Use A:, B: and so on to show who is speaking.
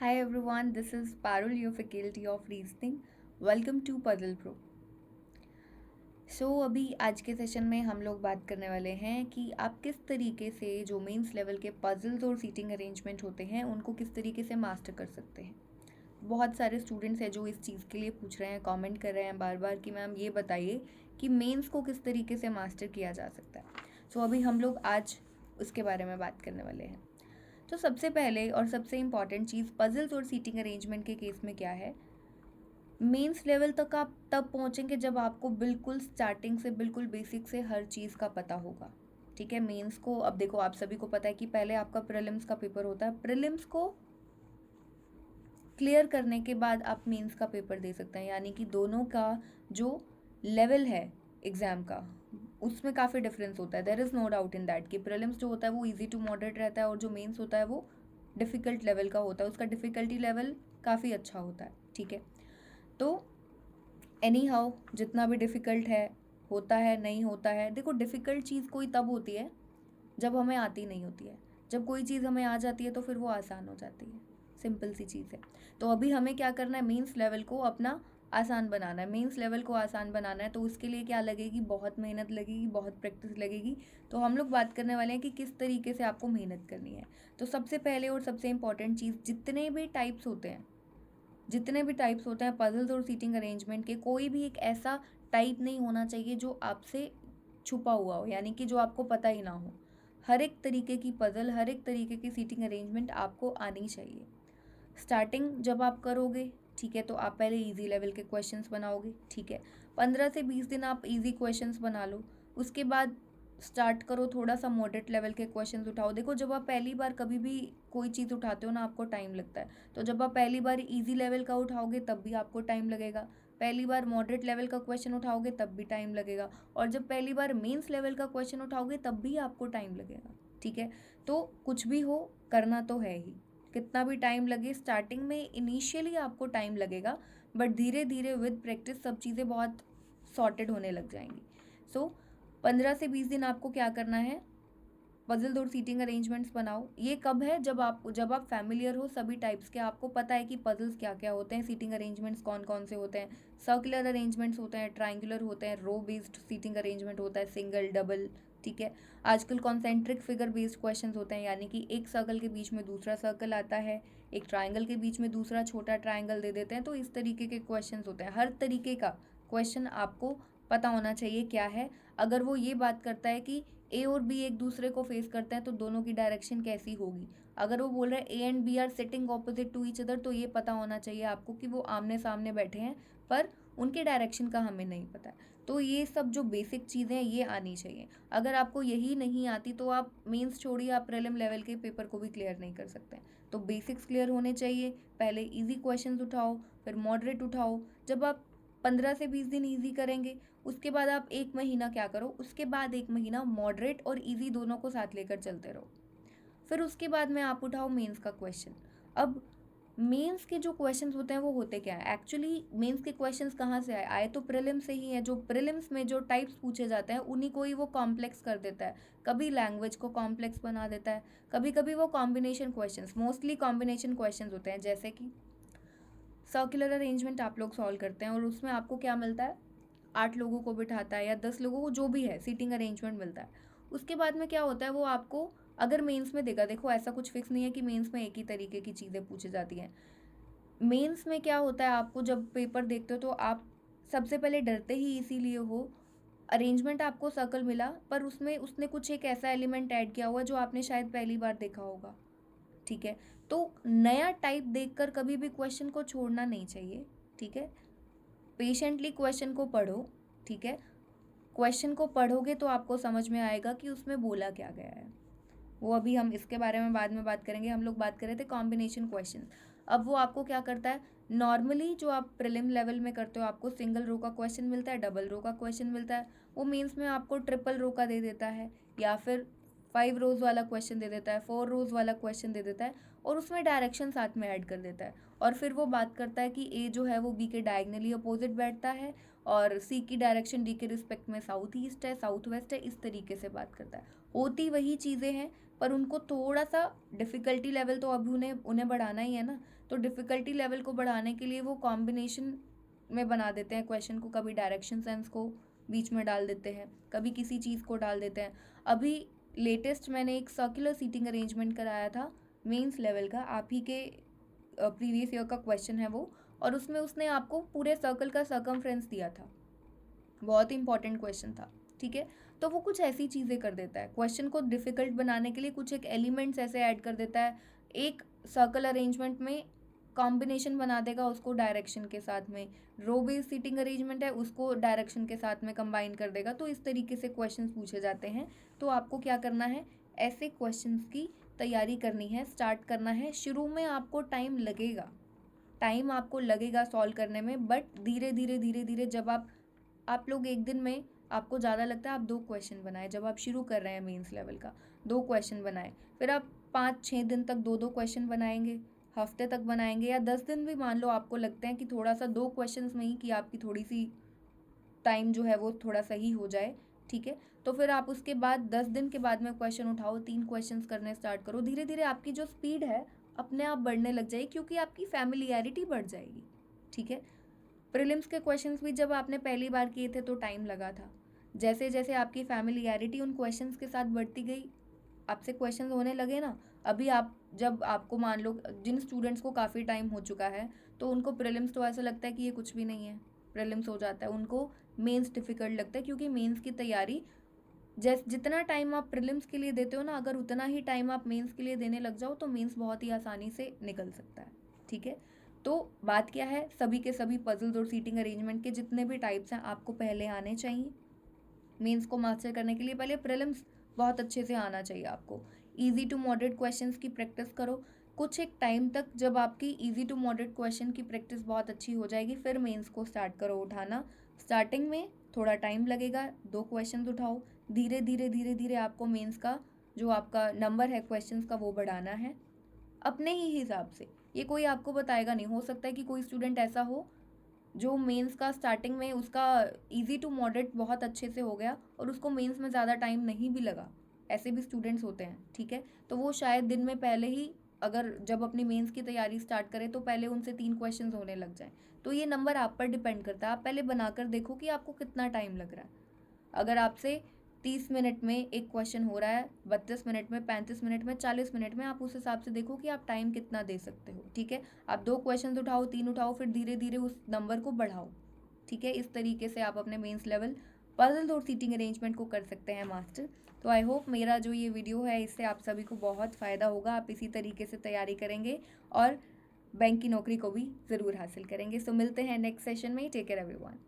A: Hi everyone, this is Parul, your faculty of reasoning. Welcome to Puzzle Pro. अभी आज के session में हम लोग बात करने वाले हैं कि आप किस तरीके से जो मेंस लेवल के पजल्स और सीटिंग अरेंजमेंट होते हैं उनको किस तरीके से मास्टर कर सकते हैं। बहुत सारे स्टूडेंट्स हैं जो इस चीज़ के लिए पूछ रहे हैं, कमेंट कर रहे हैं बार बार कि मैम ये बताइए कि मेंस को किस तरीके से मास्टर किया जा सकता है। अभी हम लोग आज उसके बारे में बात करने वाले हैं। तो सबसे पहले और सबसे इम्पॉर्टेंट चीज़ पजल्स और सीटिंग अरेंजमेंट के केस में क्या है, मेंस लेवल तक आप तब पहुंचेंगे जब आपको बिल्कुल स्टार्टिंग से बिल्कुल बेसिक से हर चीज़ का पता होगा। ठीक है, मेंस को अब देखो, आप सभी को पता है कि पहले आपका प्रीलिम्स का पेपर होता है। प्रीलिम्स को क्लियर करने के बाद आप मेंस का पेपर दे सकते हैं, यानी कि दोनों का जो लेवल है एग्ज़ाम का उसमें काफ़ी डिफरेंस होता है। There is no doubt in that कि प्रीलिम्स जो होता है वो इजी टू मॉडरेट रहता है और जो मेंस होता है वो डिफ़िकल्ट लेवल का होता है, उसका डिफ़िकल्टी लेवल काफ़ी अच्छा होता है। ठीक है, तो एनी हाउ जितना भी डिफ़िकल्ट है होता है नहीं होता है, देखो डिफ़िकल्ट चीज़ कोई तब होती है जब हमें आती नहीं होती है। जब कोई चीज़ हमें आ जाती है तो फिर वो आसान हो जाती है, सिंपल सी चीज़ है। तो अभी हमें क्या करना है, मेंस लेवल को अपना आसान बनाना है। मेंस लेवल को आसान बनाना है तो उसके लिए क्या लगेगी, बहुत मेहनत लगेगी, बहुत प्रैक्टिस लगेगी। तो हम लोग बात करने वाले हैं कि किस तरीके से आपको मेहनत करनी है। तो सबसे पहले और सबसे इम्पॉर्टेंट चीज़, जितने भी टाइप्स होते हैं पजल्स और सीटिंग अरेंजमेंट के, कोई भी एक ऐसा टाइप नहीं होना चाहिए जो आपसे छुपा हुआ हो, यानी कि जो आपको पता ही ना हो। हर एक तरीके की पजल, हर एक तरीके की सीटिंग अरेंजमेंट आपको आनी चाहिए। स्टार्टिंग जब आप करोगे, ठीक है, तो आप पहले इजी लेवल के क्वेश्चंस बनाओगे। ठीक है, 15 से 20 दिन आप इजी क्वेश्चंस बना लो। उसके बाद स्टार्ट करो, थोड़ा सा मॉडरेट लेवल के क्वेश्चंस उठाओ। देखो, जब आप पहली बार कभी भी कोई चीज़ उठाते हो ना, आपको टाइम लगता है। तो जब आप पहली बार इजी लेवल का उठाओगे तब भी आपको टाइम लगेगा, पहली बार मॉडरेट लेवल का क्वेश्चन उठाओगे तब भी टाइम लगेगा, और जब पहली बार मेंस लेवल का क्वेश्चन उठाओगे तब भी आपको टाइम लगेगा। ठीक है, तो कुछ भी हो, करना तो है ही। कितना भी टाइम लगे, स्टार्टिंग में इनिशियली आपको टाइम लगेगा, बट धीरे धीरे विद प्रैक्टिस सब चीज़ें बहुत सॉर्टेड होने लग जाएंगी। 15 से 20 दिन आपको क्या करना है, पजल और सीटिंग अरेंजमेंट्स बनाओ। ये कब है, जब आप फैमिलियर हो सभी टाइप्स के, आपको पता है कि पजल्स क्या क्या होते हैं, सीटिंग अरेंजमेंट्स कौन कौन से होते हैं। सर्कुलर अरेंजमेंट्स होते हैं, ट्राइंगुलर होते हैं, रो बेस्ड सीटिंग अरेंजमेंट होता है, सिंगल, डबल। ठीक है, आजकल कॉन्सेंट्रिक फिगर बेस्ड क्वेश्चन होते हैं, यानी कि एक सर्कल के बीच में दूसरा सर्कल आता है, एक ट्राइंगल के बीच में दूसरा छोटा ट्राइंगल दे देते हैं। तो इस तरीके के क्वेश्चन होते हैं। हर तरीके का क्वेश्चन आपको पता होना चाहिए क्या है। अगर वो ये बात करता है कि ए और बी एक दूसरे को फेस करते हैं तो दोनों की डायरेक्शन कैसी होगी। अगर वो बोल रहे हैं A and B are sitting opposite to each other, तो ये पता होना चाहिए आपको कि वो आमने सामने बैठे हैं, पर उनके डायरेक्शन का हमें नहीं पता है। तो ये सब जो बेसिक चीज़ें हैं ये आनी चाहिए। अगर आपको यही नहीं आती तो आप मेंस छोड़िए, आप प्रीलिम लेवल के पेपर को भी क्लियर नहीं कर सकते। तो बेसिक्स क्लियर होने चाहिए। पहले इजी क्वेश्चंस उठाओ, फिर मॉडरेट उठाओ। जब आप 15 से 20 दिन ईजी करेंगे, उसके बाद आप 1 महीना क्या करो, उसके बाद 1 महीना मॉडरेट और इजी दोनों को साथ लेकर चलते रहो। फिर उसके बाद में आप उठाओ मेंस का क्वेश्चन। अब मेंस के जो क्वेश्चंस होते हैं वो होते क्या है, एक्चुअली मेंस के क्वेश्चंस कहाँ से आए, आए तो प्रीलिम्स से ही है। जो प्रीलिम्स में जो टाइप्स पूछे जाते हैं उन्हीं को ही वो कॉम्प्लेक्स कर देता है। कभी लैंग्वेज को कॉम्प्लेक्स बना देता है, कभी कभी वो combination questions, mostly combination questions होते हैं। जैसे कि सर्कुलर अरेंजमेंट आप लोग सॉल्व करते हैं और उसमें आपको क्या मिलता है, 8 लोगों को बिठाता है या 10 लोगों को, जो भी है, सीटिंग अरेंजमेंट मिलता है। उसके बाद में क्या होता है, वो आपको अगर मेंस में देगा, देखो ऐसा कुछ फिक्स नहीं है कि मेंस में एक ही तरीके की चीज़ें पूछी जाती हैं। मेंस में क्या होता है, आपको जब पेपर देखते हो तो आप सबसे पहले डरते ही इसीलिए हो, अरेंजमेंट आपको सर्कल मिला पर उसमें उसने कुछ एक ऐसा एलिमेंट ऐड किया हुआ है जो आपने शायद पहली बार देखा होगा। ठीक है, तो नया टाइप देखकर कभी भी क्वेश्चन को छोड़ना नहीं चाहिए। ठीक है, पेशेंटली क्वेश्चन को पढ़ो। ठीक है, क्वेश्चन को पढ़ोगे तो आपको समझ में आएगा कि उसमें बोला क्या गया है। वो अभी हम इसके बारे में बाद में बात करेंगे। हम लोग बात कर रहे थे कॉम्बिनेशन क्वेश्चन। अब वो आपको क्या करता है, नॉर्मली जो आप प्रीलिम लेवल में करते हो आपको सिंगल रो का क्वेश्चन मिलता है, डबल रो का क्वेश्चन मिलता है। वो मेंस में आपको ट्रिपल रो का दे देता है, या फिर 5 रोज वाला क्वेश्चन दे देता है, 4 रोज वाला क्वेश्चन दे देता है, और उसमें डायरेक्शन साथ में ऐड कर देता है। और फिर वो बात करता है कि ए जो है वो बी के डायगनली अपोजिट बैठता है, और सी की डायरेक्शन डी के रिस्पेक्ट में साउथ ईस्ट है, साउथ वेस्ट है, इस तरीके से बात करता है। होती वही चीज़ें हैं, पर उनको थोड़ा सा डिफ़िकल्टी लेवल तो अभी उन्हें उन्हें बढ़ाना ही है ना। तो डिफ़िकल्टी लेवल को बढ़ाने के लिए वो कॉम्बिनेशन में बना देते हैं क्वेश्चन को, कभी डायरेक्शन सेंस को बीच में डाल देते हैं, कभी किसी चीज़ को डाल देते हैं। अभी लेटेस्ट मैंने एक सर्कुलर सीटिंग अरेंजमेंट कराया था मेंस लेवल का, आप ही के प्रीवियस ईयर का क्वेश्चन है वो, और उसमें उसने आपको पूरे सर्कल का सर्कमफ्रेंस दिया था। बहुत इंपॉर्टेंट क्वेश्चन था, ठीक है। तो वो कुछ ऐसी चीज़ें कर देता है, क्वेश्चन को डिफ़िकल्ट बनाने के लिए कुछ एक एलिमेंट्स ऐसे ऐड कर देता है। एक सर्कल अरेंजमेंट में कॉम्बिनेशन बना देगा उसको डायरेक्शन के साथ में, रो बेस्ड सीटिंग अरेंजमेंट है उसको डायरेक्शन के साथ में कंबाइन कर देगा। तो इस तरीके से क्वेश्चंस पूछे जाते हैं। तो आपको क्या करना है, ऐसे क्वेश्चंस की तैयारी करनी है, स्टार्ट करना है। शुरू में आपको टाइम आपको लगेगा सॉल्व करने में, बट धीरे धीरे धीरे धीरे जब आप लोग एक दिन में, आपको ज़्यादा लगता है आप 2 क्वेश्चन बनाए, जब आप शुरू कर रहे हैं मेंस लेवल का 2 क्वेश्चन बनाए, फिर आप 5-6 दिन तक 2-2 क्वेश्चन बनाएंगे, हफ्ते तक बनाएंगे, या 10 दिन भी मान लो आपको लगते हैं कि थोड़ा सा 2 क्वेश्चंस में ही कि आपकी थोड़ी सी टाइम जो है वो थोड़ा सही हो जाए, ठीक है। तो फिर आप उसके बाद 10 दिन के बाद में क्वेश्चन उठाओ, 3 क्वेश्चंस करने स्टार्ट करो। धीरे धीरे आपकी जो स्पीड है अपने आप बढ़ने लग जाएगी, क्योंकि आपकी फैमिलियरिटी बढ़ जाएगी, ठीक है। प्रीलिम्स के क्वेश्चंस भी जब आपने पहली बार किए थे तो टाइम लगा था। जैसे जैसे आपकी फैमिलियरिटी उन क्वेश्चंस के साथ बढ़ती गई, आपसे क्वेश्चंस होने लगे ना, अभी आप जब आपको मान लो जिन स्टूडेंट्स को काफ़ी टाइम हो चुका है तो उनको प्रीलिम्स तो ऐसा लगता है कि ये कुछ भी नहीं है, प्रीलिम्स हो जाता है, उनको मेंस डिफ़िकल्ट लगता है, क्योंकि मेंस की तैयारी जितना टाइम आप प्रीलिम्स के लिए देते हो ना, अगर उतना ही टाइम आप मेंस के लिए देने लग जाओ तो मेंस बहुत ही आसानी से निकल सकता है, ठीक है। तो बात क्या है, सभी के सभी पजल्स और सीटिंग अरेंजमेंट के जितने भी टाइप्स हैं आपको पहले आने चाहिए। मेंस को मास्टर करने के लिए पहले प्रीलिम्स बहुत अच्छे से आना चाहिए आपको। इजी टू मॉडरेट क्वेश्चंस की प्रैक्टिस करो कुछ एक टाइम तक। जब आपकी इजी टू मॉडरेट क्वेश्चन की प्रैक्टिस बहुत अच्छी हो जाएगी, फिर मेंस को स्टार्ट करो उठाना। स्टार्टिंग में थोड़ा टाइम लगेगा, 2 क्वेश्चन उठाओ, धीरे धीरे धीरे धीरे आपको मेंस का जो आपका नंबर है क्वेश्चंस का वो बढ़ाना है अपने ही हिसाब से। ये कोई आपको बताएगा नहीं। हो सकता है कि कोई स्टूडेंट ऐसा हो जो मेंस का स्टार्टिंग में उसका इजी टू मॉडरेट बहुत अच्छे से हो गया और उसको मेंस में ज़्यादा टाइम नहीं भी लगा, ऐसे भी स्टूडेंट्स होते हैं, ठीक है। तो वो शायद दिन में पहले ही, अगर जब अपनी मेंस की तैयारी स्टार्ट करें तो पहले उनसे 3 क्वेश्चंस होने लग जाएं। तो ये नंबर आप पर डिपेंड करता है, आप पहले बनाकर देखो कि आपको कितना टाइम लग रहा है। अगर आपसे 30 मिनट में एक क्वेश्चन हो रहा है, 32 मिनट में, 35 मिनट में, 40 मिनट में, आप उस हिसाब से देखो कि आप टाइम कितना दे सकते हो, ठीक है। आप 2 क्वेश्चन उठाओ, 3 उठाओ, फिर धीरे धीरे उस नंबर को बढ़ाओ, ठीक है। इस तरीके से आप अपने मेंस लेवल पजल और सीटिंग अरेंजमेंट को कर सकते हैं मास्टर। तो आई होप मेरा जो ये वीडियो है इससे आप सभी को बहुत फ़ायदा होगा, आप इसी तरीके से तैयारी करेंगे और बैंक की नौकरी को भी ज़रूर हासिल करेंगे। सो मिलते हैं नेक्स्ट सेशन में। Take care everyone.